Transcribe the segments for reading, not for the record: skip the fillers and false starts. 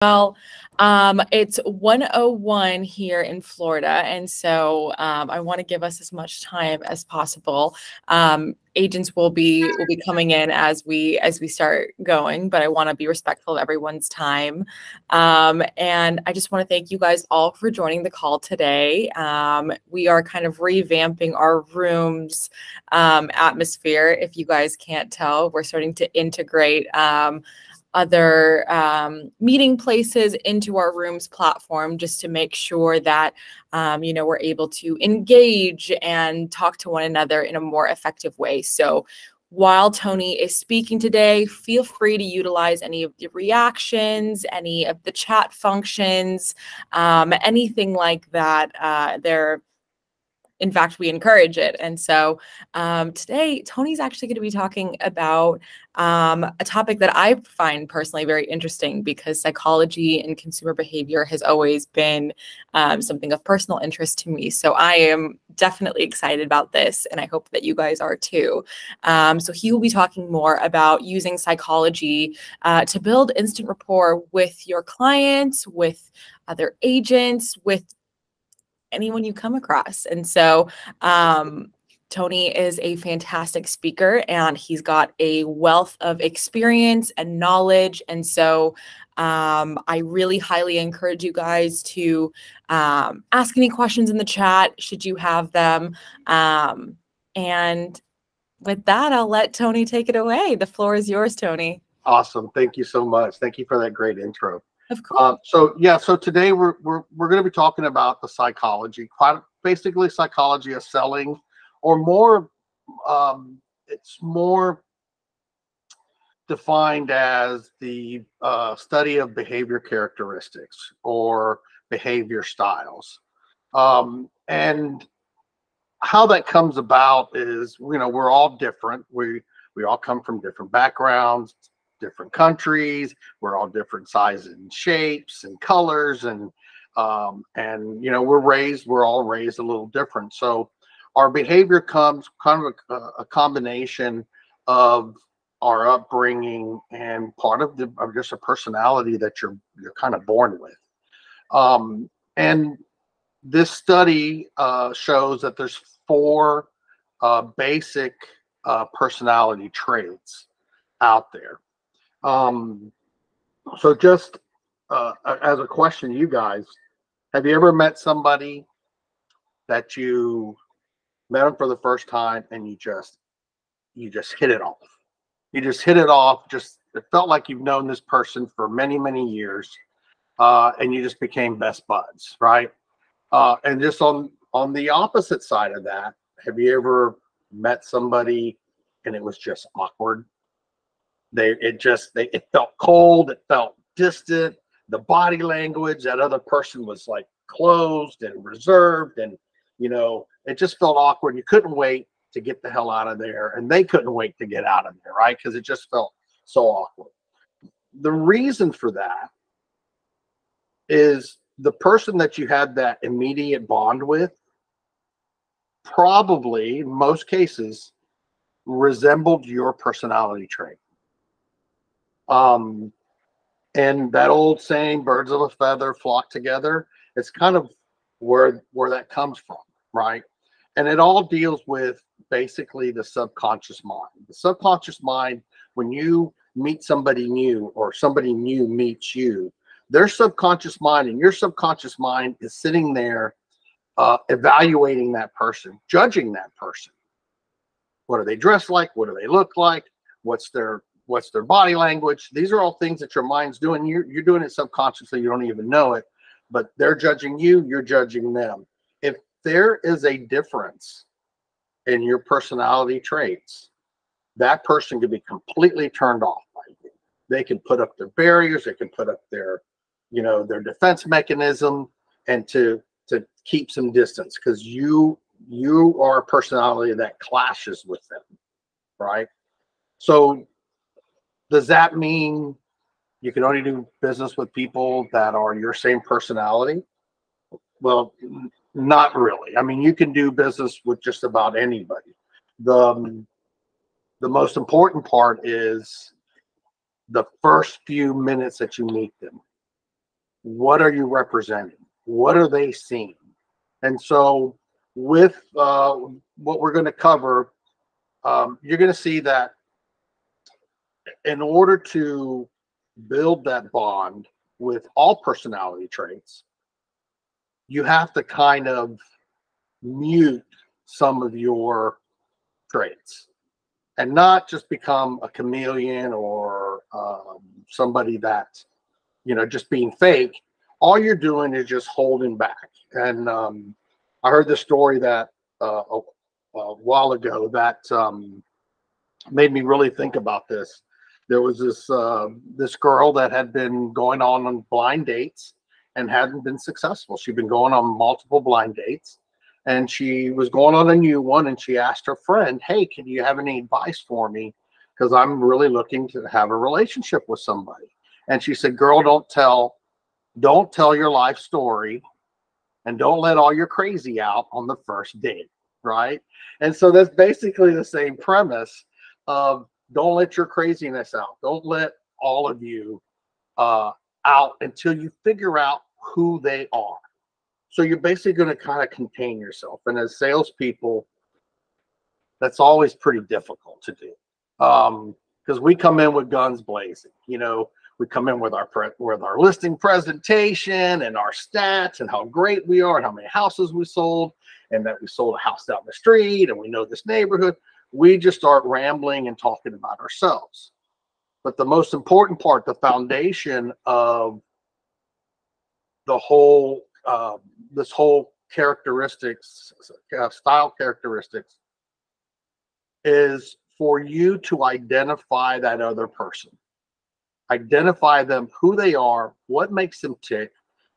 Well, it's 1:01 here in Florida, and so I want to give us as much time as possible. Agents will be coming in as we start going, but I want to be respectful of everyone's time. And I just want to thank you guys all for joining the call today. We are kind of revamping our rooms atmosphere. If you guys can't tell, we're starting to integrate other meeting places into our rooms platform, just to make sure that we're able to engage and talk to one another in a more effective way. So while Tony is speaking today, feel free to utilize any of the reactions, any of the chat functions, anything like that. In fact, we encourage it. And so today, Tony's actually going to be talking about a topic that I find personally very interesting, because psychology and consumer behavior has always been something of personal interest to me. So I am definitely excited about this, and I hope that you guys are too. So he will be talking more about using psychology to build instant rapport with your clients, with other agents, with anyone you come across. And so Tony is a fantastic speaker, and he's got a wealth of experience and knowledge. And so I really highly encourage you guys to ask any questions in the chat, should you have them. And with that, I'll let Tony take it away. The floor is yours, Tony. Awesome. Thank you so much. Thank you for that great intro. Of course. So today we're going to be talking about the psychology, basically psychology of selling, or more, it's more defined as the study of behavior characteristics or behavior styles. And how that comes about is, we're all different. We all come from different backgrounds, different countries. We're all different sizes and shapes and colors, and we're all raised a little different. So our behavior comes kind of a combination of our upbringing and part of just a personality that you're kind of born with. And this study shows that there's 4 basic personality traits out there. So just as a question, you guys, have you ever met somebody that you met them for the first time and you just hit it off? You just hit it off. It felt like you've known this person for many, many years, and you just became best buds, right? And just on the opposite side of that, have you ever met somebody and it was just awkward? It felt cold, it felt distant. The body language, that other person was like closed and reserved, and it just felt awkward. You couldn't wait to get the hell out of there, and they couldn't wait to get out of there, right? Because it just felt so awkward. The reason for that is the person that you had that immediate bond with probably, in most cases, resembled your personality trait. And that old saying, birds of a feather flock together, it's kind of where that comes from, right? And it all deals with basically the subconscious mind. The subconscious mind, when you meet somebody new or somebody new meets you, their subconscious mind and your subconscious mind is sitting there evaluating that person, judging that person. What are they dressed like? What do they look like? What's their body language? These are all things that your mind's doing. You're doing it subconsciously. You don't even know it, but they're judging you. You're judging them. If there is a difference in your personality traits, that person can be completely turned off by you. They can put up their barriers. They can put up their defense mechanism, and to keep some distance, because you are a personality that clashes with them, right? So does that mean you can only do business with people that are your same personality? Well, not really. I mean, you can do business with just about anybody. The most important part is the first few minutes that you meet them. what are you representing? What are they seeing? And so with what we're going to cover, you're going to see that in order to build that bond with all personality traits, you have to kind of mute some of your traits and not just become a chameleon or somebody that, just being fake. All you're doing is just holding back. And I heard this story that a while ago that made me really think about this. There was this girl that had been going on blind dates and hadn't been successful. She'd been going on multiple blind dates, and she was going on a new one, and she asked her friend, hey, can you have any advice for me? Because I'm really looking to have a relationship with somebody. And she said, girl, don't tell your life story, and don't let all your crazy out on the first date, right? And so that's basically the same premise of don't let your craziness out. Don't let all of you out until you figure out who they are. So you're basically going to kind of contain yourself. And as salespeople, that's always pretty difficult to do, because we come in with guns blazing. We come in with our listing presentation and our stats and how great we are and how many houses we sold, and that we sold a house down the street and we know this neighborhood. We just start rambling and talking about ourselves. But the most important part, the foundation of the whole, this whole characteristics, style characteristics, is for you to identify that other person. Identify them, who they are, what makes them tick,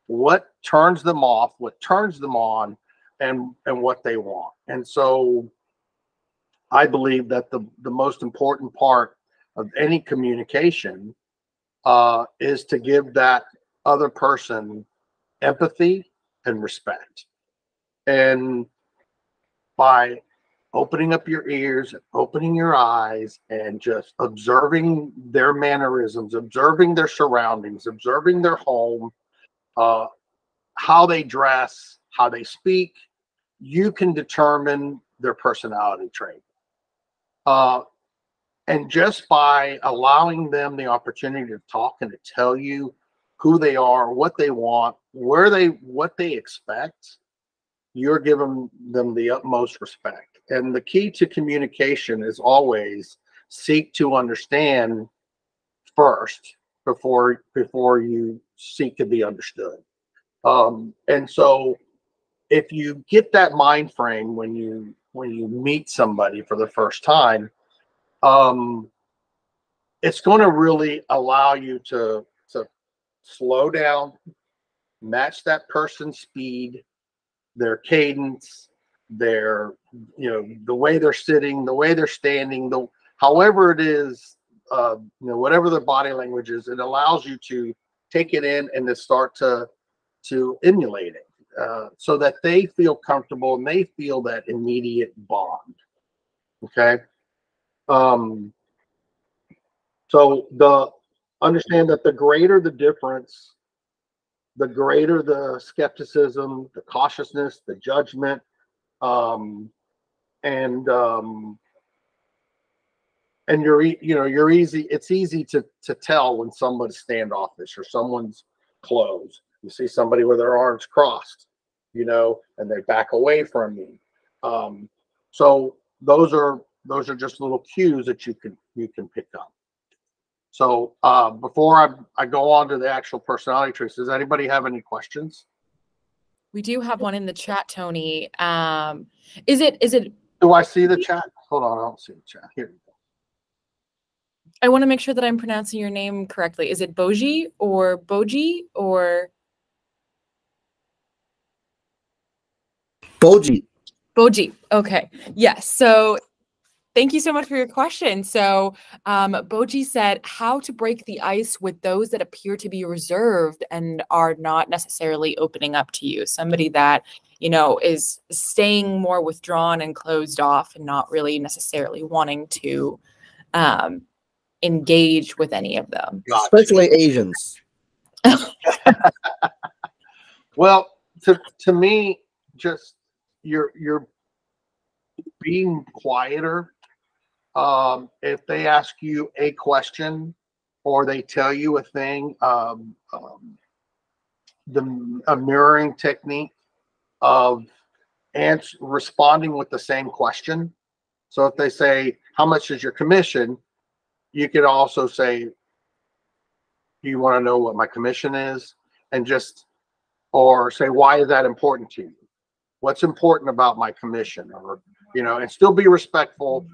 what turns them off, what turns them on, and what they want. And so I believe that the most important part of any communication is to give that other person empathy and respect. And by opening up your ears, opening your eyes, and just observing their mannerisms, observing their surroundings, observing their home, how they dress, how they speak, you can determine their personality trait. And just by allowing them the opportunity to talk and to tell you who they are, what they want, what they expect, you're giving them the utmost respect. And the key to communication is always seek to understand first before you seek to be understood. And so if you get that mind frame when you meet somebody for the first time, it's going to really allow you to slow down, match that person's speed, their cadence, their, the way they're sitting, the way they're standing, however it is, whatever their body language is, it allows you to take it in and to start to emulate it, so that they feel comfortable and they feel that immediate bond. Okay. So understand that the greater the difference, the greater the skepticism, the cautiousness, the judgment, and you're easy. It's easy to tell when someone's standoffish or someone's closed. You see somebody with their arms crossed, and they back away from you. So those are just little cues that you can pick up. So before I go on to the actual personality traits, does anybody have any questions? We do have one in the chat, Tony. Is it? Do I see the chat? Hold on, I don't see the chat. Here we go. I want to make sure that I'm pronouncing your name correctly. Is it Boji or Boji or? Boji. Boji. Okay. Yes. So thank you so much for your question. So Boji said, how to break the ice with those that appear to be reserved and are not necessarily opening up to you. Somebody that, is staying more withdrawn and closed off and not really necessarily wanting to engage with any of them. Especially Asians. Well, to me, just you're being quieter. If they ask you a question or they tell you a thing, a mirroring technique of responding with the same question. So if they say, how much is your commission? You could also say, do you want to know what my commission is? And just, or say, why is that important to you? What's important about my commission? Or, and still be respectful,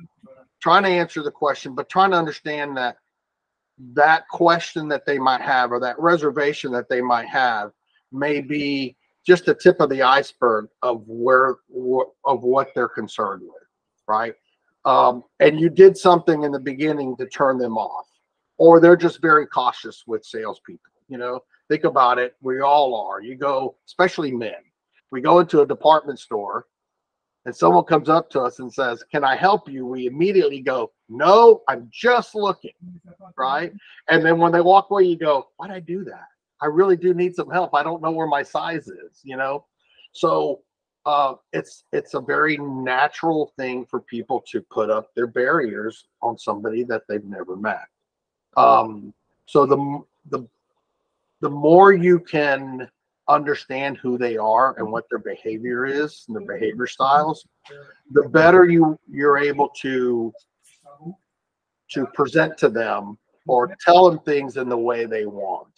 trying to answer the question, but trying to understand that question that they might have, or that reservation that they might have, may be just the tip of the iceberg of what they're concerned with, right? And you did something in the beginning to turn them off, or they're just very cautious with salespeople. Think about it. We all are. You go, especially men. We go into a department store, and someone comes up to us and says, "Can I help you?" We immediately go, "No, I'm just looking," right? And then when they walk away, you go, "Why'd I do that? I really do need some help. I don't know where my size is," So it's a very natural thing for people to put up their barriers on somebody that they've never met. So the more you can understand who they are and what their behavior is and their behavior styles, the better you're able to present to them or tell them things in the way they want,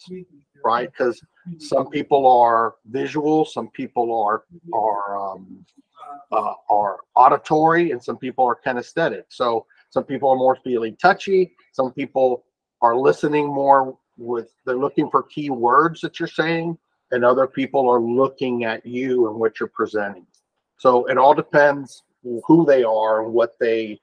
right? Because some people are visual, some people are auditory, and some people are kinesthetic. So some people are more feeling touchy, some people are listening more they're looking for key words that you're saying, and other people are looking at you and what you're presenting. So it all depends who they are and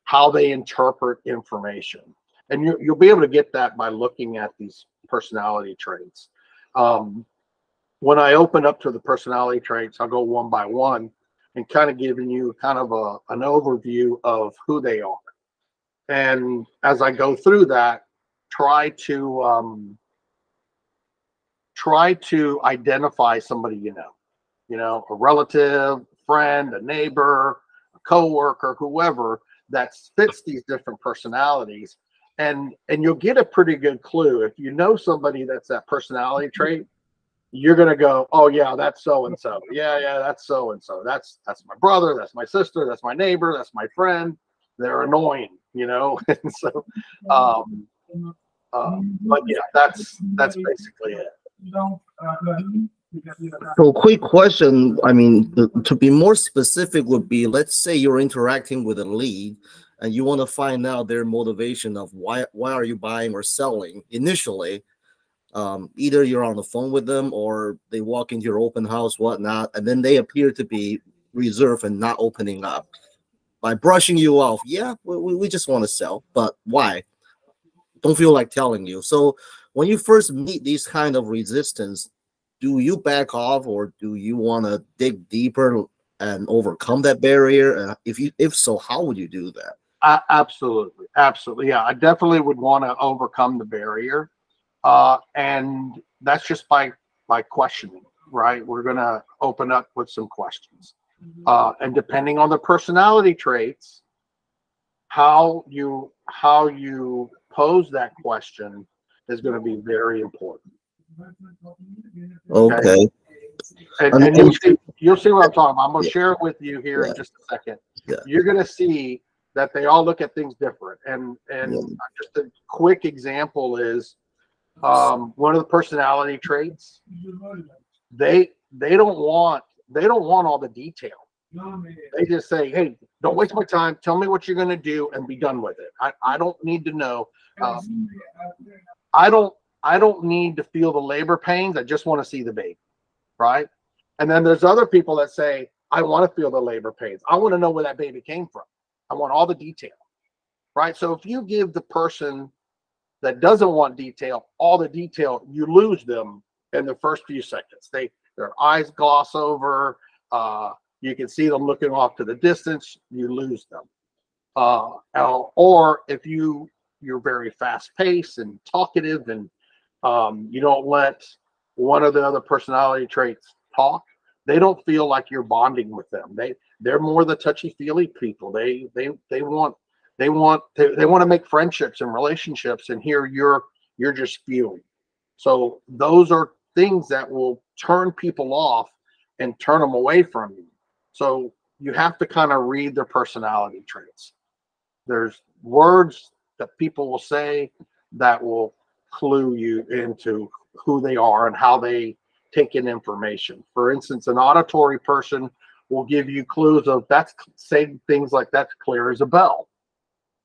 how they interpret information. And you'll be able to get that by looking at these personality traits. When I open up to the personality traits, I'll go one by one and kind of giving you kind of an overview of who they are. And as I go through that, try to identify somebody a relative, friend, a neighbor, a coworker, whoever that fits these different personalities. And you'll get a pretty good clue. If you know somebody that's that personality trait, you're going to go, "Oh yeah, that's so-and-so. Yeah, that's so-and-so. That's my brother. That's my sister. That's my neighbor. That's my friend. They're annoying," And so, but yeah, that's basically it. So quick question. I mean, to be more specific would be, let's say you're interacting with a lead and you want to find out their motivation of why are you buying or selling initially. Either you're on the phone with them or they walk into your open house, whatnot, and then they appear to be reserved and not opening up. By brushing you off, yeah, we just want to sell, but why? Don't feel like telling you. So when you first meet these kind of resistance, do you back off or do you want to dig deeper and overcome that barrier? And if so, how would you do that? Absolutely. Yeah, I definitely would want to overcome the barrier. And that's just by questioning, right? We're going to open up with some questions. And depending on the personality traits, how you pose that question is going to be very important. Okay. And you'll see what I'm talking about. I'm going to share it with you here in just a second. Yeah. You're going to see that they all look at things different. And just a quick example is one of the personality traits. They don't want all the detail. They just say, "Hey, don't waste my time. Tell me what you're going to do and be done with it. I don't need to know. I don't need to feel the labor pains. I just want to see the baby," right? And then there's other people that say, "I want to feel the labor pains. I want to know where that baby came from. I want all the detail," right? So if you give the person that doesn't want detail all the detail, you lose them in the first few seconds. Their eyes gloss over. You can see them looking off to the distance. You lose them. Or if you're very fast paced and talkative, and you don't let one of the other personality traits talk, they don't feel like you're bonding with them. They're more the touchy-feely people. They want to make friendships and relationships, and here you're just feeling. So those are things that will turn people off and turn them away from you. So you have to kind of read their personality traits. There's words that people will say that will clue you into who they are and how they take in information. For instance, an auditory person will give you clues of saying things like that's clear as a bell.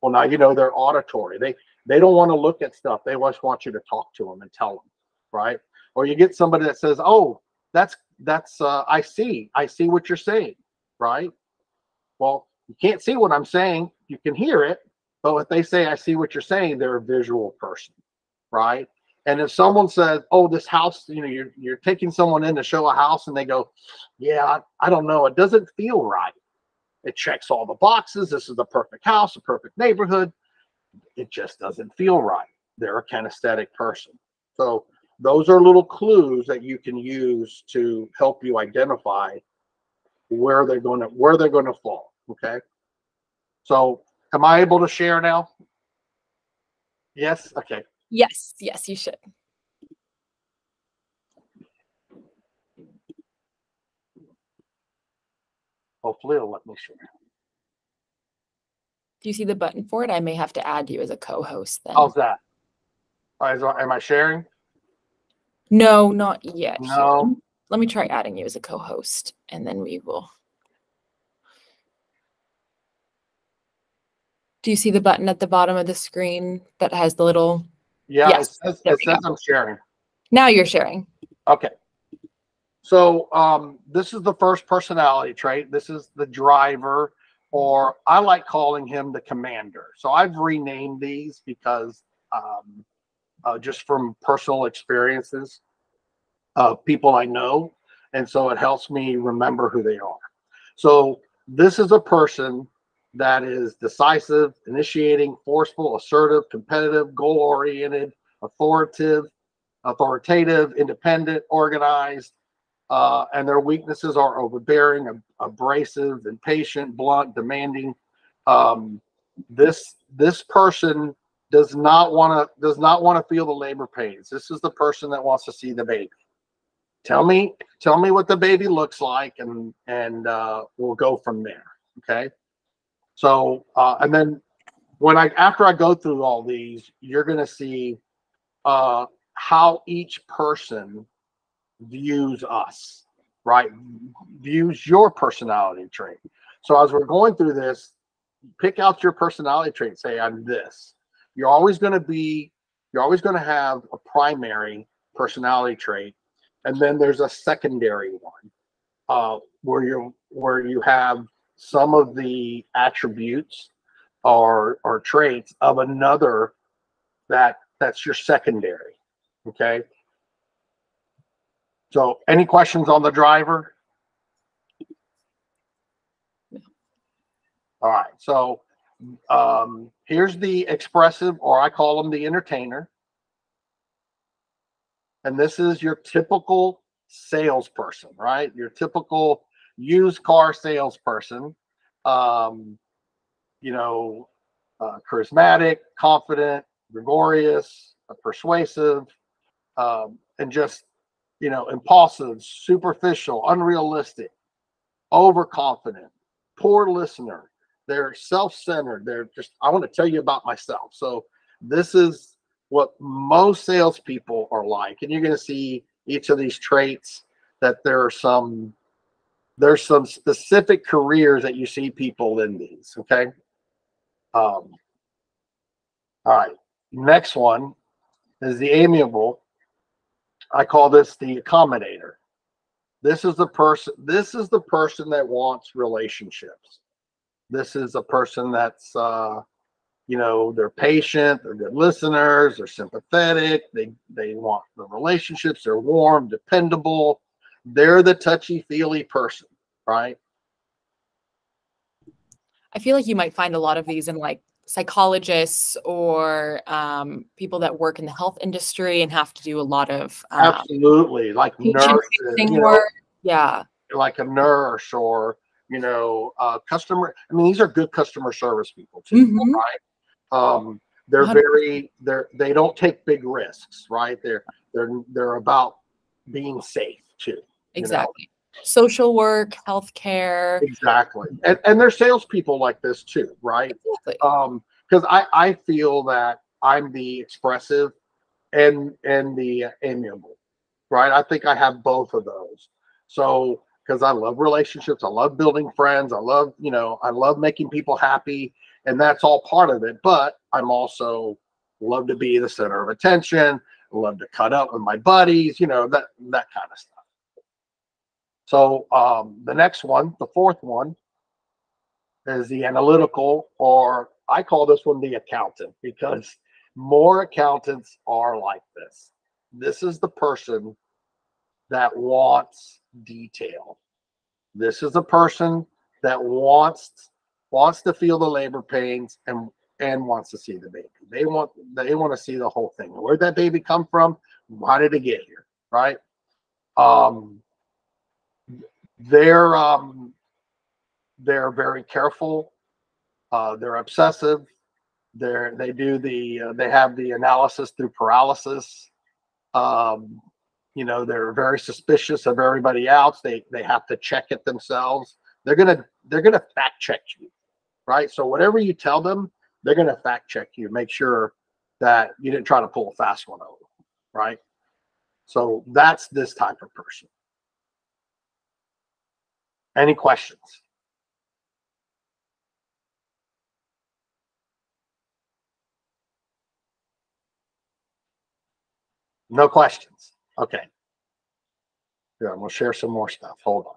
Well, now you know they're auditory. They don't want to look at stuff. They just want you to talk to them and tell them, right? Or you get somebody that says, "Oh, that's I see what you're saying," right? Well, you can't see what I'm saying. You can hear it, but if they say, "I see what you're saying," they're a visual person, right? And if someone says, "Oh, this house," you're taking someone in to show a house, and they go, "Yeah, I don't know. It doesn't feel right. It checks all the boxes. This is the perfect house, the perfect neighborhood. It just doesn't feel right." They're a kinesthetic person. So those are little clues that you can use to help you identify where they're going to fall. Okay. So am I able to share now? Yes. Okay. Yes, you should. Hopefully it'll let me share. Do you see the button for it? I may have to add you as a co-host then. How's that? Am I sharing? No, not yet. No. Here. Let me try adding you as a co-host, and then we will. Do you see the button at the bottom of the screen that has the little? Yeah, yes, it says I'm sharing. Now you're sharing. Okay. So this is the first personality trait. This is the driver, or I like calling him the commander. So I've renamed these because just from personal experiences of people I know. And so it helps me remember who they are. So this is a person that is decisive, initiating, forceful, assertive, competitive, goal-oriented, authoritative, independent, organized, and their weaknesses are overbearing, abrasive, impatient, blunt, demanding. This person does not want to feel the labor pains. This is the person that wants to see the baby. Tell me what the baby looks like, and we'll go from there. Okay. So and then after I go through all these, you're going to see how each person views us, right? Views your personality trait. So as we're going through this, pick out your personality trait. Say, I'm this. You're always going to have a primary personality trait, and then there's a secondary one where you have some of the attributes or traits of another that's your secondary. Okay. So any questions on the driver? All right. So here's the expressive, or I call them the entertainer. And this is your typical salesperson, right? Your typical used car salesperson. Charismatic, confident, gregarious, persuasive, and just, impulsive, superficial, unrealistic, overconfident, poor listener. They're self-centered. They're just, I want to tell you about myself. So this is what most salespeople are like. And you're going to see each of these traits that there's some specific careers that you see people in these. Okay. All right. Next one is the amiable. I call this the accommodator. This is the person that wants relationships. This is a person that's they're patient, they're good listeners, they're sympathetic, they want the relationships, they're warm, dependable. They're the touchy-feely person, right? I feel like you might find a lot of these in like psychologists or people that work in the health industry and have to do a lot of absolutely, like nurses, work. Yeah, like a nurse or customer. I mean, these are good customer service people too, mm-hmm. right? They're 100%. they don't take big risks, right? They're about being safe too. Exactly. Social work, healthcare. Exactly. And there's salespeople like this too, right? Exactly. Because I feel that I'm the expressive and the amiable, right? I think I have both of those. So because I love relationships, I love building friends, I love making people happy, and that's all part of it. But I'm also love to be the center of attention, love to cut up with my buddies, that kind of stuff. So the next one, the fourth one, is the analytical, or I call this one the accountant, because more accountants are like this. This is the person that wants detail. This is a person that wants to feel the labor pains and wants to see the baby. They want to see the whole thing. Where'd that baby come from? How did it get here? Right? They're very careful. They're obsessive. They have the analysis through paralysis. They're very suspicious of everybody else. They have to check it themselves. They're gonna fact check you, right? So whatever you tell them, they're gonna fact check you, make sure that you didn't try to pull a fast one over, right? So that's this type of person. Any questions? No questions. Okay. Yeah, we'll share some more stuff. Hold on.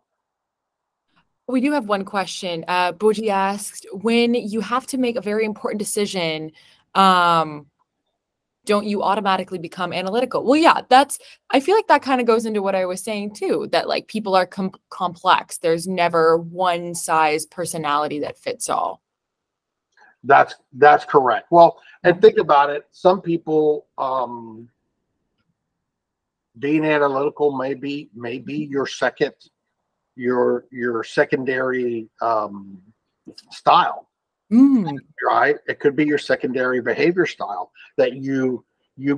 We do have one question. Boji asked, when you have to make a very important decision, don't you automatically become analytical? Well, yeah, I feel like that kind of goes into what I was saying too, that like people are complex. There's never one size personality that fits all. That's correct. Well, and think about it. Some people, being analytical may be your secondary style, right? It could be your secondary behavior style that you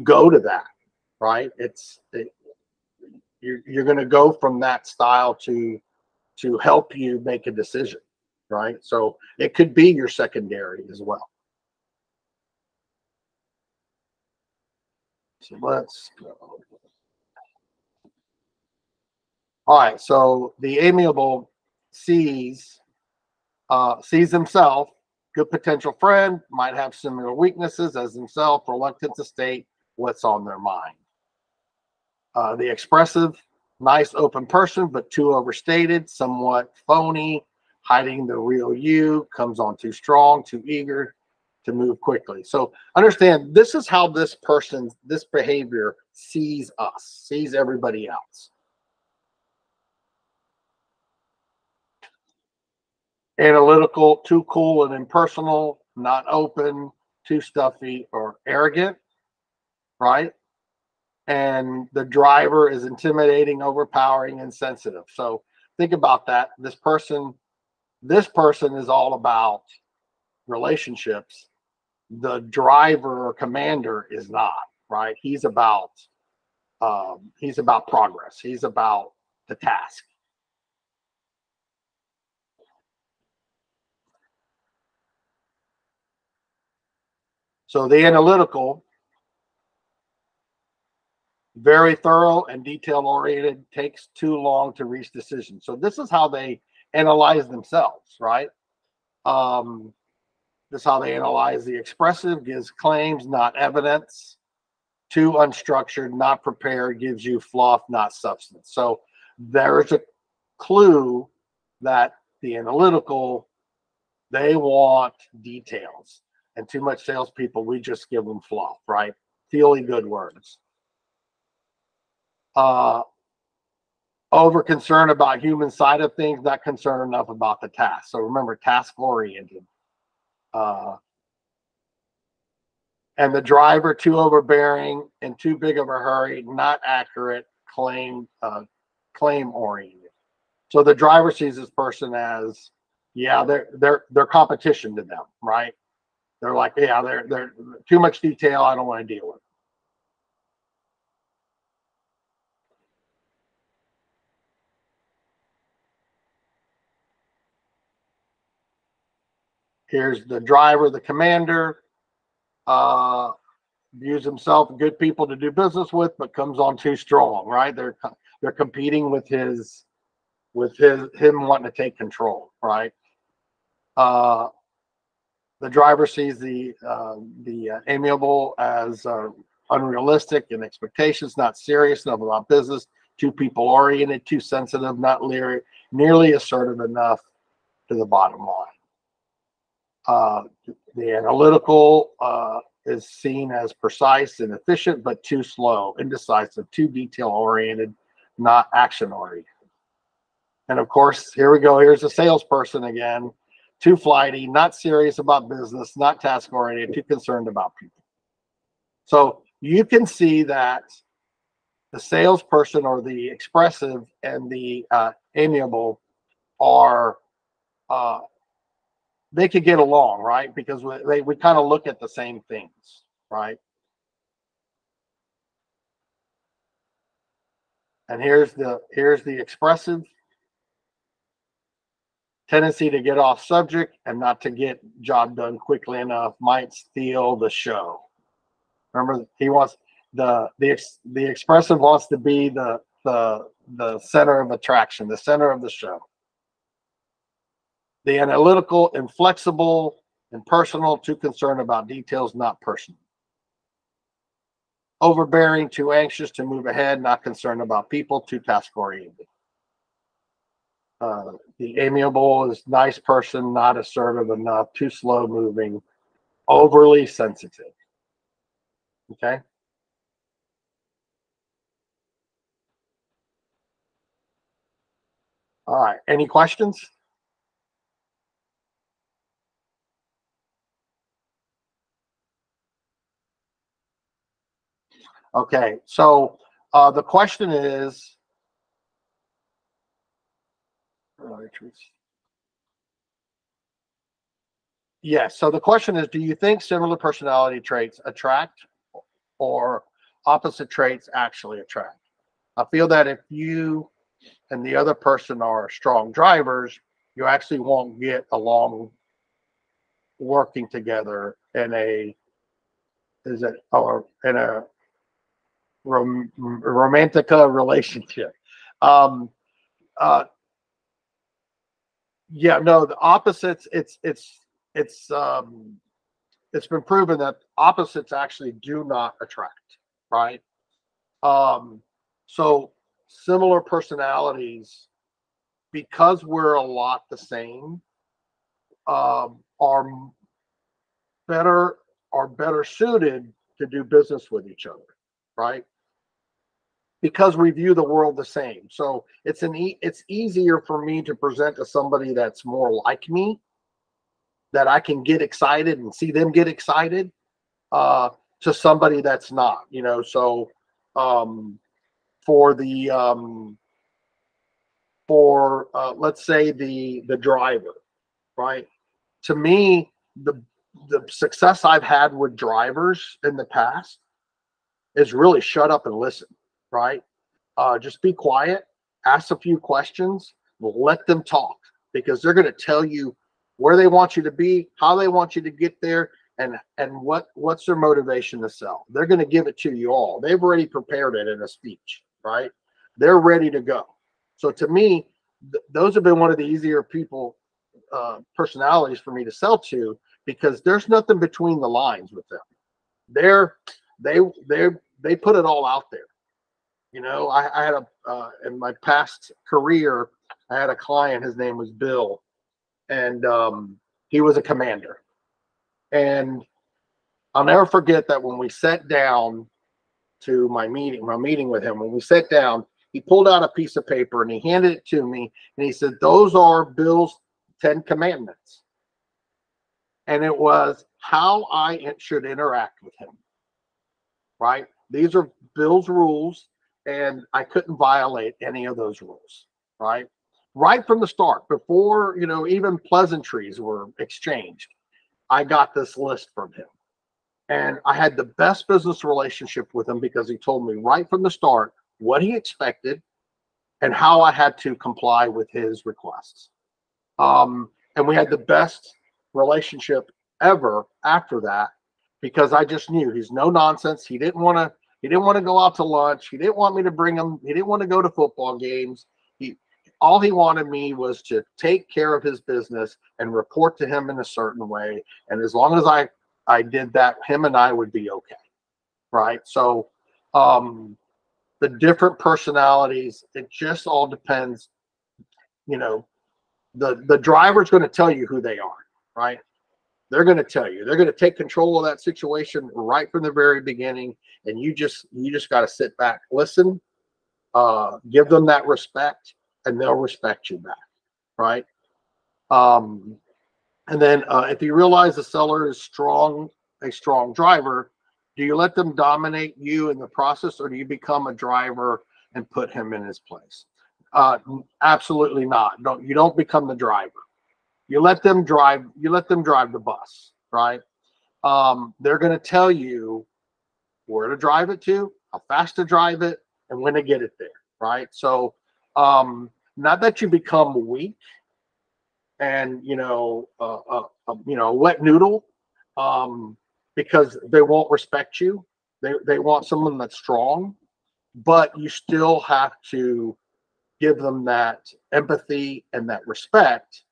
go to that, right? You're going to go from that style to help you make a decision, right? So it could be your secondary as well. So let's go. All right, so the amiable sees himself, good potential friend, might have similar weaknesses as himself, reluctant to state what's on their mind. The expressive, nice open person, but too overstated, somewhat phony, hiding the real you, comes on too strong, too eager to move quickly. So understand, this is how this behavior sees us, sees everybody else. Analytical, too cool and impersonal, not open, too stuffy or arrogant, right? And the driver is intimidating, overpowering, and sensitive. So think about that. This person is all about relationships. The driver or commander is not, right? He's about progress. He's about the task. So the analytical, very thorough and detail oriented, takes too long to reach decisions. So this is how they analyze themselves, right? This is how they analyze. The expressive gives claims, not evidence. Too unstructured, not prepared, gives you fluff, not substance. So there's a clue that the analytical, they want details. And too much salespeople, we just give them fluff, right? Feely good words. Over concern about human side of things, not concerned enough about the task. So remember, task oriented. And the driver too overbearing and too big of a hurry, not accurate, claim oriented. So the driver sees this person as, yeah, they're competition to them, right? They're like, yeah, they're too much detail. I don't want to deal with it. Here's the driver, the commander, views himself good people to do business with, but comes on too strong, right? They're competing with him wanting to take control, right? The driver sees the amiable as unrealistic in expectations, not serious enough about business, too people oriented, too sensitive, not nearly assertive enough to the bottom line. The analytical is seen as precise and efficient, but too slow, indecisive, too detail oriented, not action oriented. And of course, here we go. Here's a salesperson again. Too flighty, not serious about business, not task oriented, too concerned about people. So you can see that the salesperson or the expressive and the amiable are they could get along, right? Because we kind of look at the same things, right? And here's the expressive. Tendency to get off subject and not to get job done quickly enough, might steal the show. Remember, he wants the expressive wants to be the center of attraction, the center of the show. The analytical, inflexible, impersonal, too concerned about details, not personal. Overbearing, too anxious to move ahead, not concerned about people, too task oriented. The amiable is nice person, not assertive enough, too slow moving, overly sensitive. Okay. All right. Any questions? Okay. So the question is, yes. So the question is, do you think similar personality traits attract or opposite traits actually attract? I feel that if you and the other person are strong drivers, you actually won't get along working together in a romantica relationship. Yeah, no, the opposites. It's been proven that opposites actually do not attract, right? So similar personalities, because we're a lot the same, are better suited to do business with each other, right? Because we view the world the same. So it's easier for me to present to somebody that's more like me, that I can get excited and see them get excited, to somebody that's not, you know. So let's say the driver, right? To me, the success I've had with drivers in the past is really shut up and listen, right? Just be quiet, ask a few questions, let them talk, because they're going to tell you where they want you to be, how they want you to get there, and what's their motivation to sell. They're going to give it to you all. They've already prepared it in a speech, right? They're ready to go. So to me, those have been one of the easier personalities for me to sell to, because there's nothing between the lines with them. They put it all out there. You know, I had in my past career, I had a client, his name was Bill, and he was a commander. And I'll never forget that when we sat down to my meeting with him, when we sat down, he pulled out a piece of paper and he handed it to me, and he said, "Those are Bill's 10 commandments." And it was, how I should interact with him, right? These are Bill's rules, and I couldn't violate any of those rules, right? Right from the start, before, you know, even pleasantries were exchanged, I got this list from him. And I had the best business relationship with him because he told me right from the start what he expected and how I had to comply with his requests. And we had the best relationship ever after that because I just knew he's no nonsense. He didn't want to go out to lunch. He didn't want me to bring him. He didn't want to go to football games. All he wanted me was to take care of his business and report to him in a certain way. And as long as I did that, him and I would be okay. Right. So the different personalities, it just all depends. You know, the driver's going to tell you who they are, right? They're going to tell you. They're going to take control of that situation right from the very beginning, and you just got to sit back, listen, give them that respect, and they'll respect you back, right? And then if you realize the seller is a strong driver, do you let them dominate you in the process, or do you become a driver and put him in his place? Absolutely not. You don't become the driver. You let them drive. You let them drive the bus, right? They're going to tell you where to drive it to, how fast to drive it, and when to get it there, right? So, not that you become weak and a wet noodle, because they won't respect you. They want someone that's strong, but you still have to give them that empathy and that respect,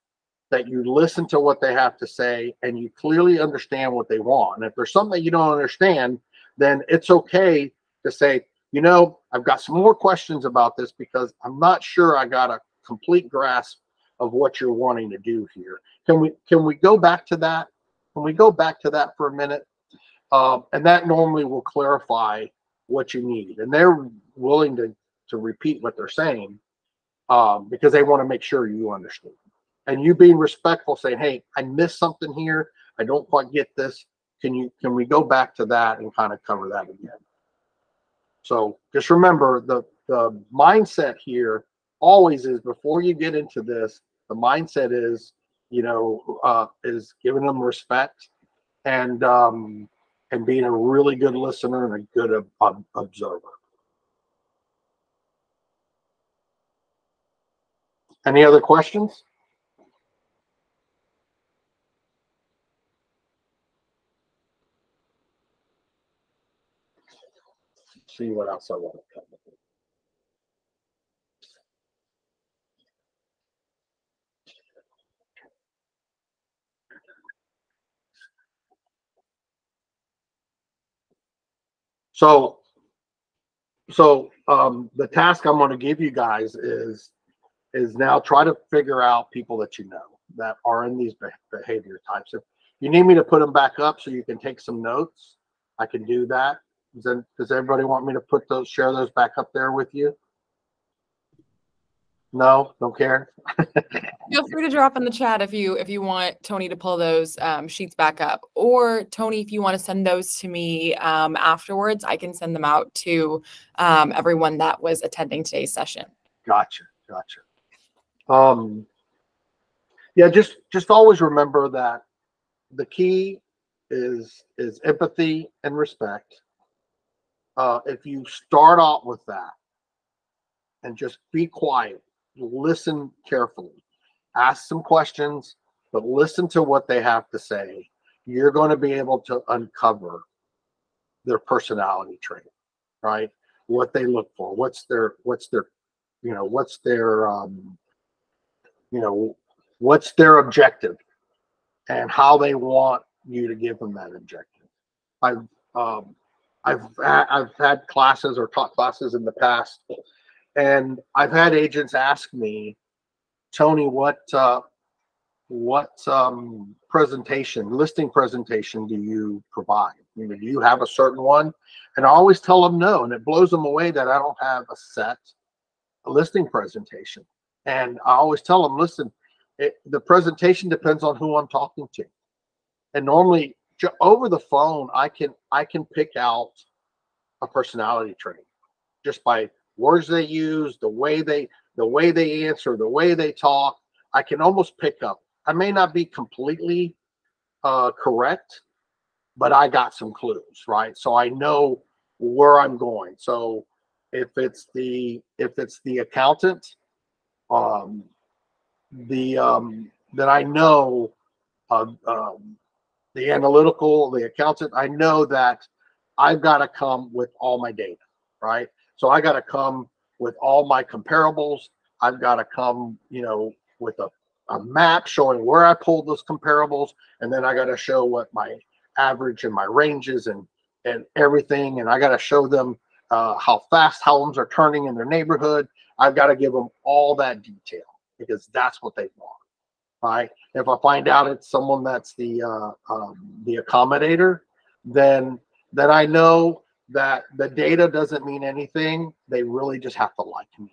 that you listen to what they have to say and you clearly understand what they want. And if there's something that you don't understand, then it's okay to say, you know, I've got some more questions about this because I'm not sure I got a complete grasp of what you're wanting to do here. Can we go back to that? Can we go back to that for a minute? And that normally will clarify what you need. And they're willing to repeat what they're saying, because they want to make sure you understand. And you being respectful, saying, hey, I missed something here. I don't quite get this. Can we go back to that and kind of cover that again? So just remember, the mindset here always is, before you get into this, the mindset is, is giving them respect and being a really good listener and a good observer. Any other questions? See what else I want to cover. So the task I'm going to give you guys is now try to figure out people that you know that are in these behavior types. If you need me to put them back up so you can take some notes, I can do that. Does everybody want me to share those back up there with you? No, don't care. Feel free to drop in the chat if you want Tony to pull those sheets back up, or Tony, if you want to send those to me afterwards, I can send them out to everyone that was attending today's session. Gotcha. Yeah, just always remember that the key is empathy and respect. If you start out with that and just be quiet, listen carefully, ask some questions, but listen to what they have to say, you're going to be able to uncover their personality trait, right? What they look for, what's their objective, and how they want you to give them that objective. I've had classes or taught classes in the past, and I've had agents ask me, Tony, what listing presentation do you provide? Do you have a certain one? And I always tell them no, and it blows them away that I don't have a set listing presentation. And I always tell them, listen, the presentation depends on who I'm talking to. And normally over the phone, I can pick out a personality trait just by words they use, the way they answer, the way they talk. I can almost pick up. I may not be completely correct, but I got some clues, right? So I know where I'm going. So if it's the accountant, then I know the analytical, the accountant. I know that I've got to come with all my data, right? So I got to come with all my comparables. I've got to come, with a map showing where I pulled those comparables, and then I got to show what my average and my ranges and everything, and I got to show them how fast homes are turning in their neighborhood. I've got to give them all that detail because that's what they want, right? If I find out it's someone that's the accommodator, then I know that the data doesn't mean anything. They really just have to like me.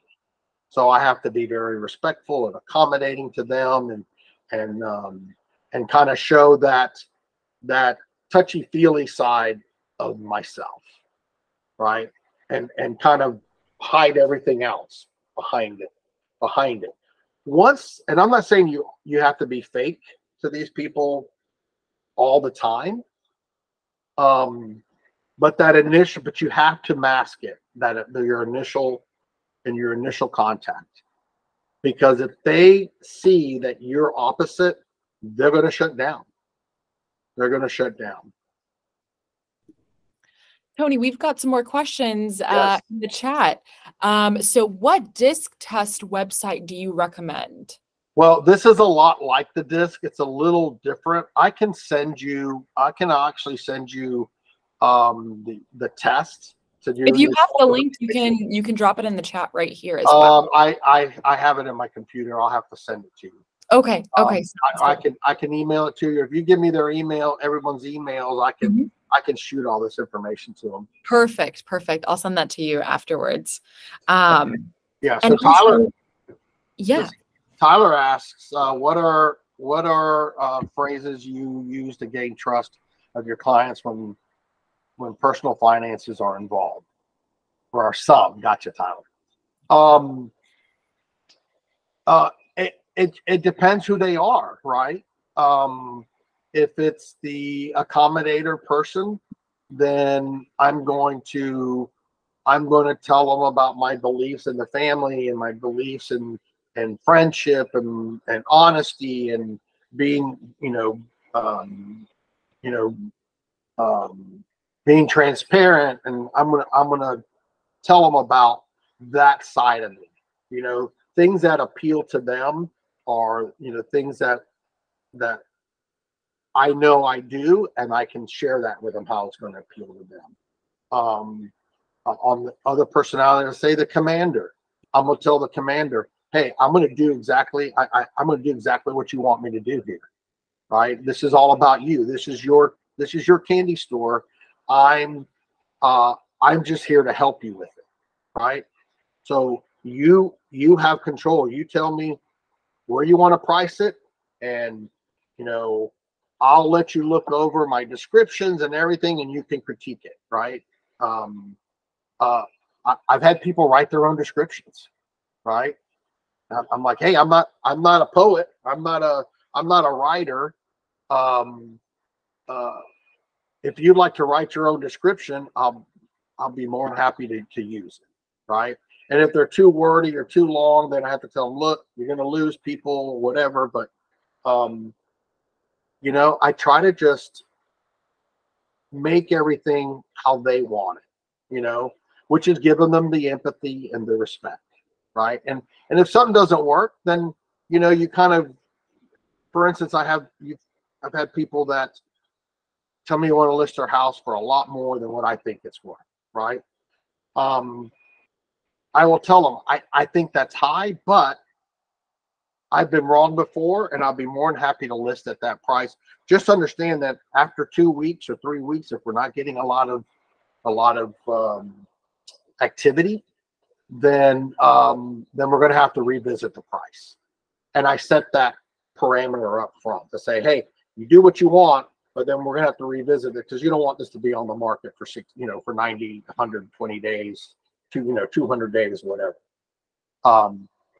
So I have to be very respectful and accommodating to them, and kind of show that touchy-feely side of myself, right? And kind of hide everything else behind it. Once, and I'm not saying you have to be fake to these people all the time, but you have to mask it, your initial contact, because if they see that you're opposite, they're going to shut down. Tony, we've got some more questions Yes. in the chat. So what disc test website do you recommend? Well, this is a lot like the disc. It's a little different. I can actually send you the test to do. If you have the link, you can drop it in the chat right here as well. I have it in my computer. I'll have to send it to you. Okay. Okay. I can email it to you. If you give me their email, everyone's emails, I can shoot all this information to them. Perfect. I'll send that to you afterwards. Yeah. So Tyler asks, what are phrases you use to gain trust of your clients when personal finances are involved? For our sub, gotcha, Tyler. It depends who they are, right? If it's the accommodator person, then I'm going to tell them about my beliefs in the family and my beliefs in friendship and honesty and being, being transparent. And I'm gonna tell them about that side of me. Things that appeal to them are, things that I know I do, and I can share that with them, how it's going to appeal to them. On the other personality, say the commander, I'm going to tell the commander, hey, I'm going to do exactly what you want me to do here, right? This is all about you. This is your candy store. I'm just here to help you with it, right? So you have control. You tell me where you want to price it, and I'll let you look over my descriptions and everything, and you can critique it, right? I've had people write their own descriptions, right? I'm like, hey, I'm not a poet. I'm not a writer. If you'd like to write your own description, I'll be more than happy to use it, right? And if they're too wordy or too long, then I have to tell them, look, you're going to lose people or whatever. But I try to just make everything how they want it, which is giving them the empathy and the respect, right? And if something doesn't work, then you kind of, for instance, I've had people that tell me you want to list their house for a lot more than what I think it's worth, right? I will tell them I think that's high, but I've been wrong before, and I'll be more than happy to list at that price. Just understand that after 2 weeks or 3 weeks, if we're not getting a lot of activity, then we're going to have to revisit the price. And I set that parameter up front to say, hey, you do what you want, but then we're gonna have to revisit it because you don't want this to be on the market for for 90, 120 days, 200 days, whatever.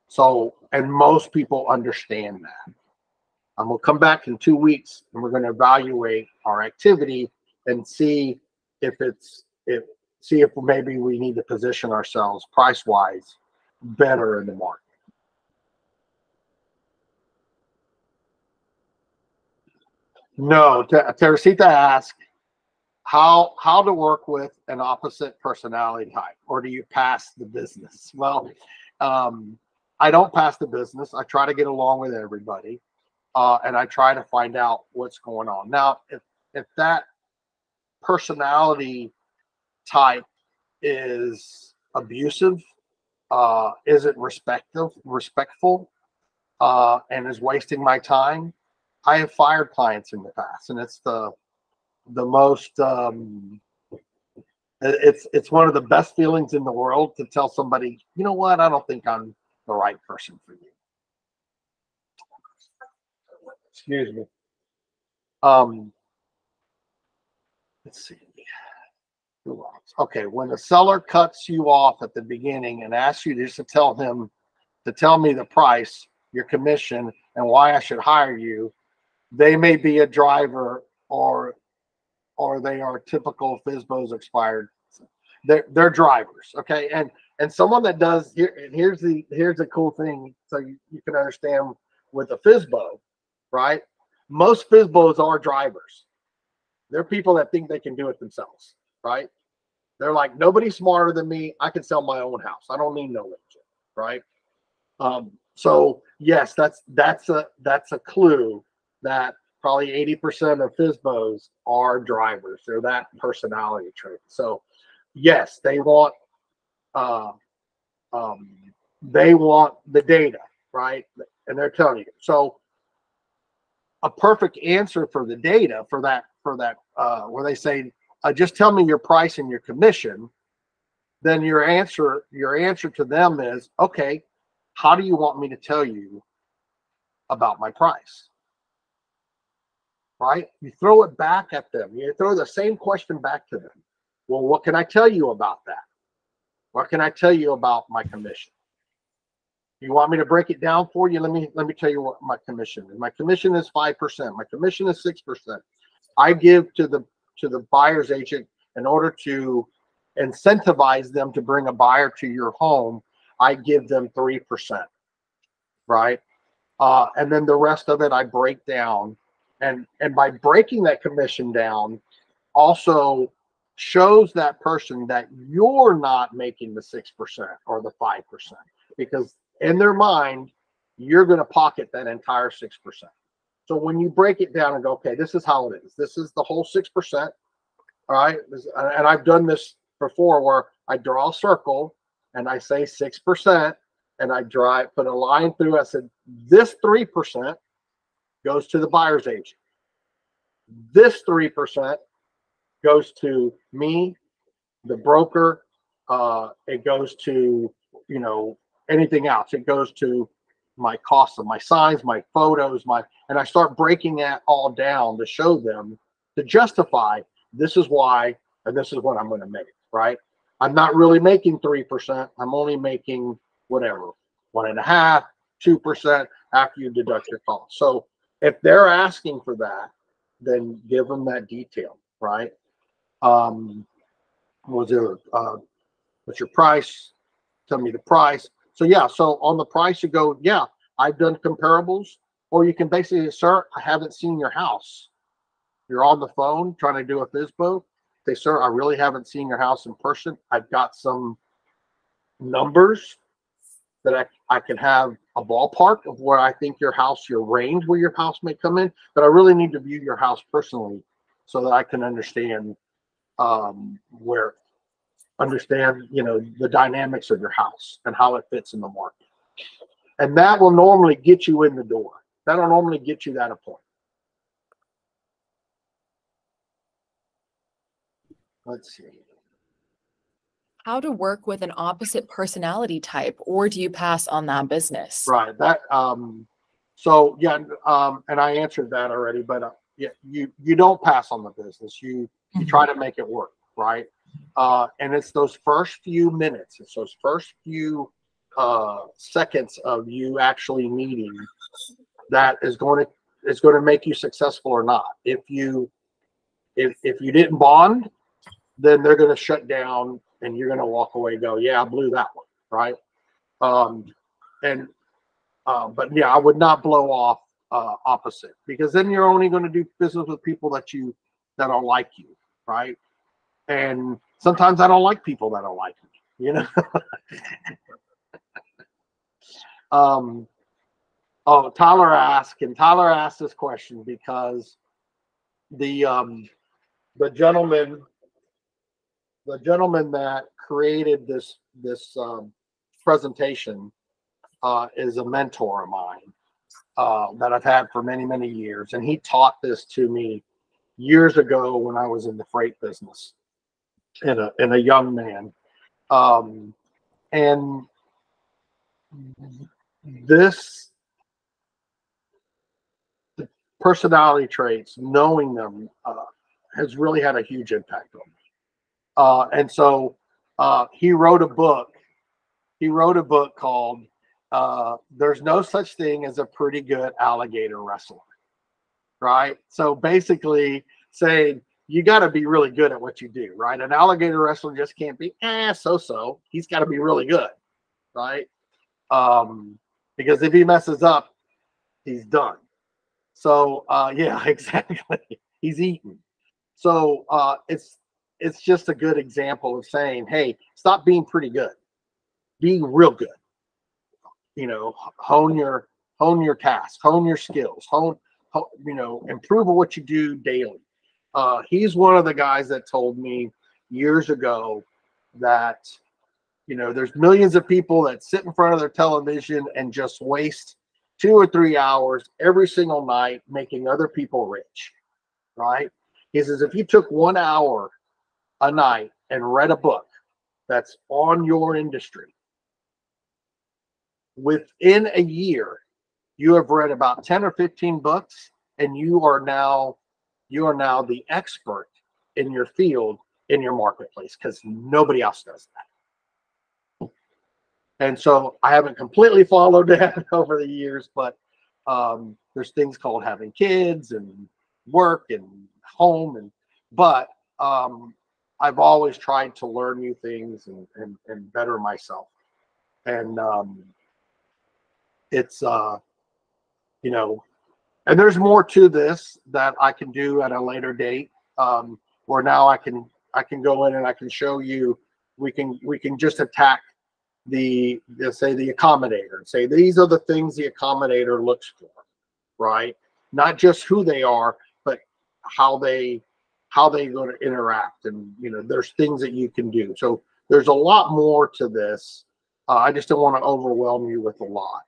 So, and most people understand that. We'll come back in 2 weeks and we're going to evaluate our activity and see if maybe we need to position ourselves price wise better in the market. No, Teresita asked how to work with an opposite personality type, or do you pass the business? Well, I don't pass the business. I try to get along with everybody. And I try to find out what's going on. Now, if that personality type is abusive, isn't respectful, and is wasting my time, I have fired clients in the past, and it's the most it's one of the best feelings in the world to tell somebody, you know what, I don't think I'm the right person for you. Excuse me. Let's see. Who else? Okay, when the seller cuts you off at the beginning and asks you just to tell him to tell me the price, your commission, and why I should hire you, they may be a driver or they are typical FSBOs expired. They're drivers, okay? And someone that does here, and here's the cool thing, so you can understand with a FSBO, right? Most FSBOs are drivers. They're people that think they can do it themselves, right? They're like, nobody's smarter than me. I can sell my own house. I don't need no agent, right? So yes, that's a clue that probably 80% of FSBOs are drivers. They're that personality trait. So yes, they want the data, right? And they're telling you. So a perfect answer for the data for that where they say, just tell me your price and your commission, then your answer to them is, okay, how do you want me to tell you about my price? Right? You throw it back at them. You throw the same question back to them. Well, what can I tell you about that? What can I tell you about my commission? You want me to break it down for you? Let me tell you what my commission is. My commission is 5%. My commission is 6%. I give to the buyer's agent in order to incentivize them to bring a buyer to your home. I give them 3%, right? And then the rest of it I break down, and by breaking that commission down, also shows that person that you're not making the 6% or the 5%, because in their mind, you're going to pocket that entire 6%. So when you break it down and go, okay, this is how it is. This is the whole 6%. All right. And I've done this before where I draw a circle and I say 6%, and I put a line through. I said, this 3% goes to the buyer's agent. This 3% goes to me, the broker. It goes to, anything else. It goes to my costs of my signs, my photos, and I start breaking that all down to show them, to justify, this is why, and this is what I'm going to make, right? I'm not really making 3%. I'm only making whatever, 1.5%, 2% after you deduct your costs. So if they're asking for that, then give them that detail, right? What's your price? Tell me the price. So yeah, so on the price you go, yeah, I've done comparables, or you can basically, sir, I haven't seen your house. You're on the phone trying to do a FSBO. Say, sir, I really haven't seen your house in person. I've got some numbers that I can have a ballpark of where I think your range where your house may come in, but I really need to view your house personally so that I can understand the dynamics of your house and how it fits in the market. And that will normally get you in the door. That'll normally get you that appointment. Let's see. How to work with an opposite personality type, or do you pass on that business? Right. That so yeah, and I answered that already, but you don't pass on the business. You try to make it work, right? And it's those first few minutes, it's those first few seconds of you actually meeting that is going to make you successful or not. If you didn't bond, then they're going to shut down and you're going to walk away and go, yeah, I blew that one, right? But yeah, I would not blow off opposite, because then you're only going to do business with people that don't like you, right? And sometimes I don't like people that don't like me, you know. Oh, Tyler asked this question because the gentleman that created this presentation is a mentor of mine that I've had for many, many years. And he taught this to me years ago when I was in the freight business and a young man. And this personality traits, knowing them, has really had a huge impact on me. And so he wrote a book. He wrote a book called There's No Such Thing as a Pretty Good Alligator Wrestler, right? So basically saying you got to be really good at what you do, right? An alligator wrestler just can't be so-so. He's got to be really good, right? Because if he messes up, he's done. So yeah, exactly. He's eaten. So it's just a good example of saying, hey, stop being pretty good. Be real good. You know, hone your task, hone your skills, improve on what you do daily. He's one of the guys that told me years ago that, there's millions of people that sit in front of their television and just waste 2 or 3 hours every single night making other people rich, right? He says, if you took 1 hour a night and read a book that's on your industry, within a year, you have read about 10 or 15 books, and you are now the expert in your field, in your marketplace, because nobody else does that. And so I haven't completely followed that over the years, but there's things called having kids and work and home, but I've always tried to learn new things and better myself. And it's and there's more to this that I can do at a later date, where now I can go in and I can show you, we can just attack the accommodator and say, these are the things the accommodator looks for, right? Not just who they are, but how they going to interact. And there's things that you can do. So there's a lot more to this. I just don't want to overwhelm you with a lot.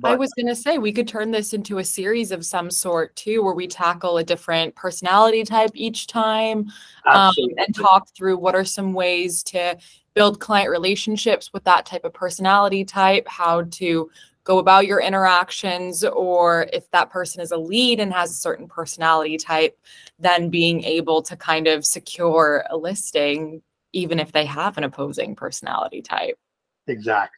I was going to say, we could turn this into a series of some sort too, where we tackle a different personality type each time, and talk through what are some ways to build client relationships with that type of personality type, how to go about your interactions, or if that person is a lead and has a certain personality type, then being able to kind of secure a listing, even if they have an opposing personality type. Exactly.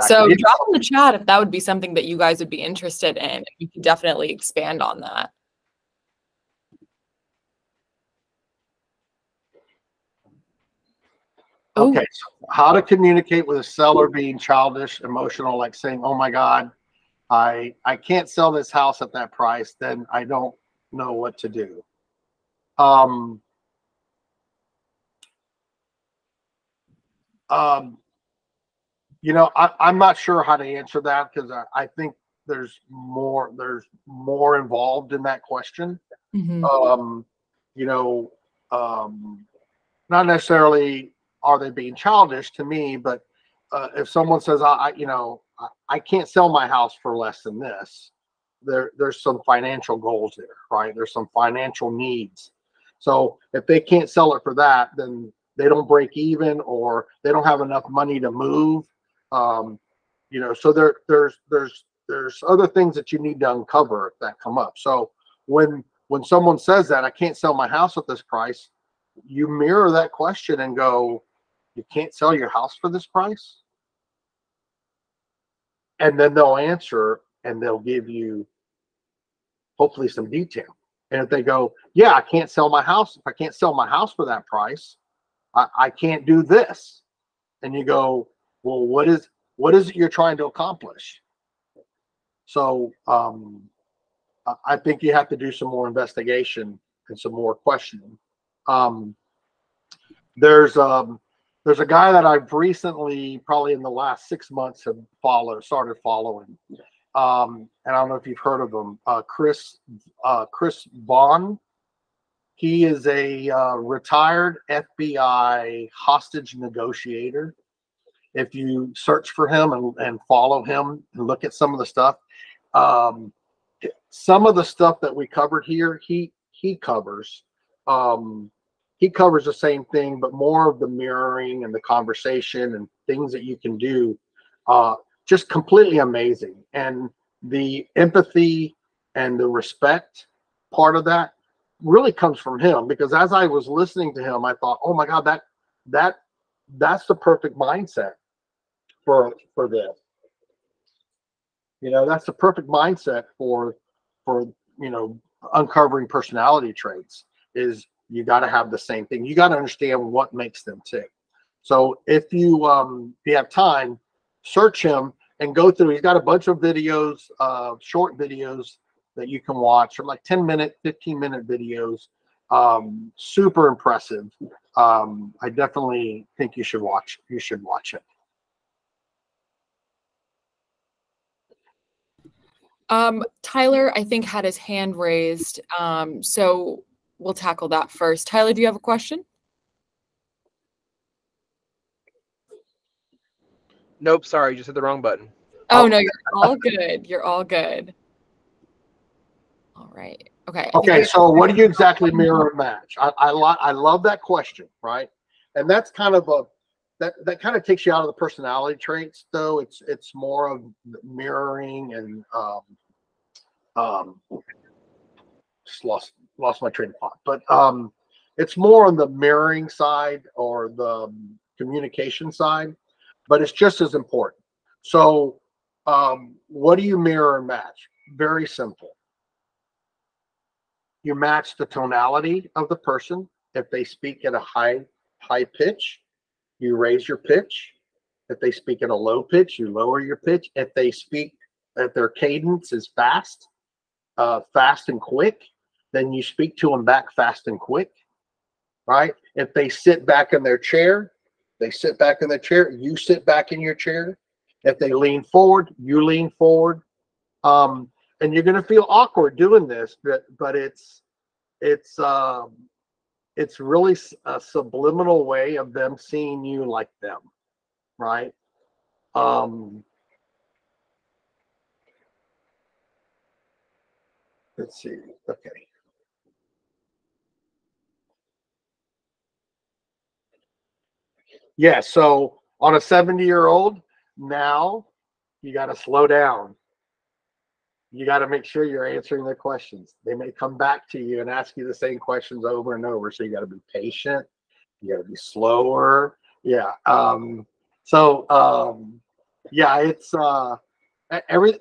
So drop in the chat if that would be something that you guys would be interested in. You can definitely expand on that. Okay, so how to communicate with a seller being childish, emotional, like saying, oh my God, I can't sell this house at that price, then I don't know what to do. I'm not sure how to answer that, because I think there's more involved in that question. Mm-hmm. Not necessarily are they being childish to me, but if someone says, I can't sell my house for less than this, there's some financial goals there, right? There's some financial needs. So if they can't sell it for that, then they don't break even, or they don't have enough money to move. So there's other things that you need to uncover that come up. So when someone says that, I can't sell my house at this price, you mirror that question and go, you can't sell your house for this price? And then they'll answer and they'll give you hopefully some detail. And if they go, yeah, I can't sell my house. If I can't sell my house for that price, I can't do this. And you go, well, what is it you're trying to accomplish? So I think you have to do some more investigation and some more questioning. There's a guy that I've recently, probably in the last 6 months, have started following. And I don't know if you've heard of him, Chris Vaughn. He is a retired FBI hostage negotiator. If you search for him and follow him and look at some of the stuff, some of the stuff that we covered here, he covers. He covers the same thing, but more of the mirroring and the conversation and things that you can do. Just completely amazing. And the empathy and the respect part of that really comes from him, because as I was listening to him, I thought, oh my God, that's the perfect mindset for this. You know, that's the perfect mindset for uncovering personality traits. Is you got to have the same thing. You got to understand what makes them tick. So if you have time, search him and go through. He's got a bunch of videos, short videos that you can watch. They're like 10-minute, 15-minute videos. Super impressive. I definitely think you should watch it. Tyler, I think, had his hand raised. So we'll tackle that first. Tyler, do you have a question? Nope, sorry, just hit the wrong button. Oh, no, you're all good. You're all good. All right. Okay. Okay, so what do you exactly mirror and match? I love that question, right? And that's kind of that kind of takes you out of the personality traits, though. It's more of mirroring and just lost my train of thought. But it's more on the mirroring side or the communication side, but it's just as important. So what do you mirror and match? Very simple. You match the tonality of the person. If they speak at a high pitch, you raise your pitch. If they speak at a low pitch, you lower your pitch. If they speak at their cadence is fast and quick, then you speak to them back fast and quick, right? If they sit back in their chair, you sit back in your chair. If they lean forward, you lean forward. And you're going to feel awkward doing this, but it's really a subliminal way of them seeing you like them, right? Let's see. Okay. Yeah. So on a 70-year-old, now you got to slow down. You got to make sure you're answering their questions. They may come back to you and ask you the same questions over and over. So you got to be patient. You got to be slower. Yeah. Yeah, it's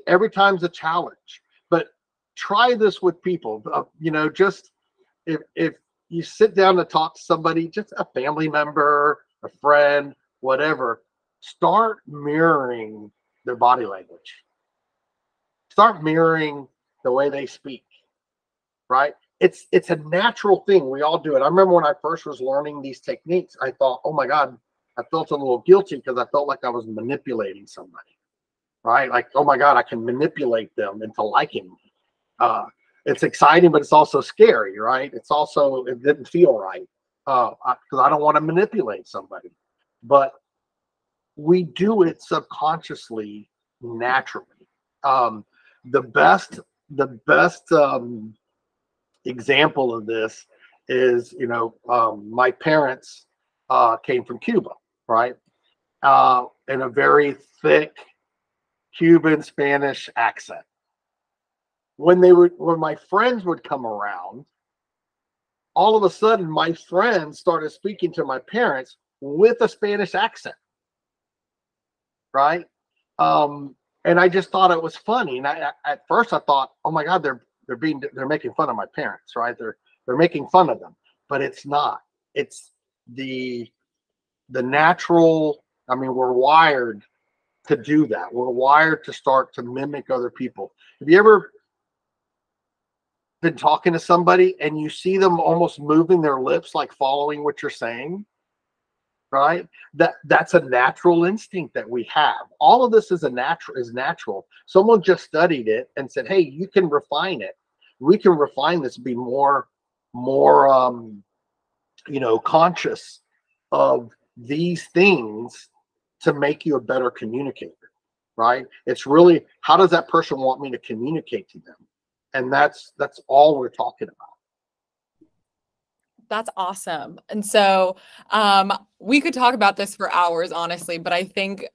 every time's a challenge, but try this with people. Just if you sit down to talk to somebody, just a family member, a friend, whatever, start mirroring their body language. Start mirroring the way they speak, right? It's a natural thing. We all do it. I remember when I first was learning these techniques, I thought, oh my God, I felt a little guilty because I felt like I was manipulating somebody, right? Like, oh my God, I can manipulate them into liking me. It's exciting, but it's also scary, right? It didn't feel right because I don't want to manipulate somebody. But we do it subconsciously, naturally. The best example of this is, my parents came from Cuba, right? In a very thick Cuban Spanish accent. when my friends would come around, all of a sudden my friends started speaking to my parents with a Spanish accent, right? And I just thought it was funny. And at first I thought, oh my God, they're making fun of my parents, right? They're making fun of them, but it's not. It's the natural. I mean, we're wired to do that. We're wired to start to mimic other people. Have you ever been talking to somebody and you see them almost moving their lips, like following what you're saying? Right? That's a natural instinct that we have. All of this is natural. Someone just studied it and said, hey, you can refine it. We can refine this, be more conscious of these things to make you a better communicator, right? It's really, how does that person want me to communicate to them? And that's all we're talking about. That's awesome. And so we could talk about this for hours, honestly, but I think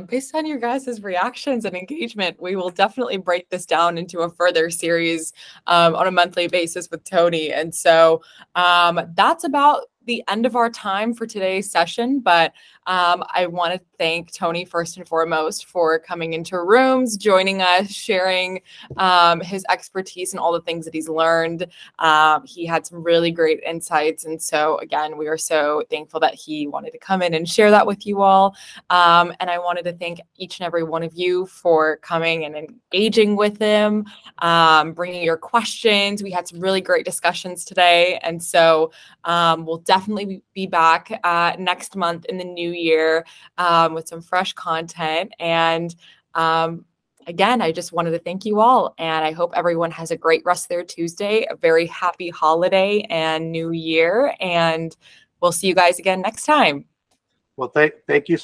based on your guys' reactions and engagement, we will definitely break this down into a further series on a monthly basis with Tony. And so that's about the end of our time for today's session, but I want to thank Tony first and foremost for coming into rooms, joining us, sharing his expertise and all the things that he's learned. He had some really great insights. And so again, we are so thankful that he wanted to come in and share that with you all. And I wanted to thank each and every one of you for coming and engaging with him, bringing your questions. We had some really great discussions today. And so we'll definitely be back next month in the new year with some fresh content. And again, I just wanted to thank you all. And I hope everyone has a great rest of their Tuesday, a very happy holiday and new year. And we'll see you guys again next time. Well, thank you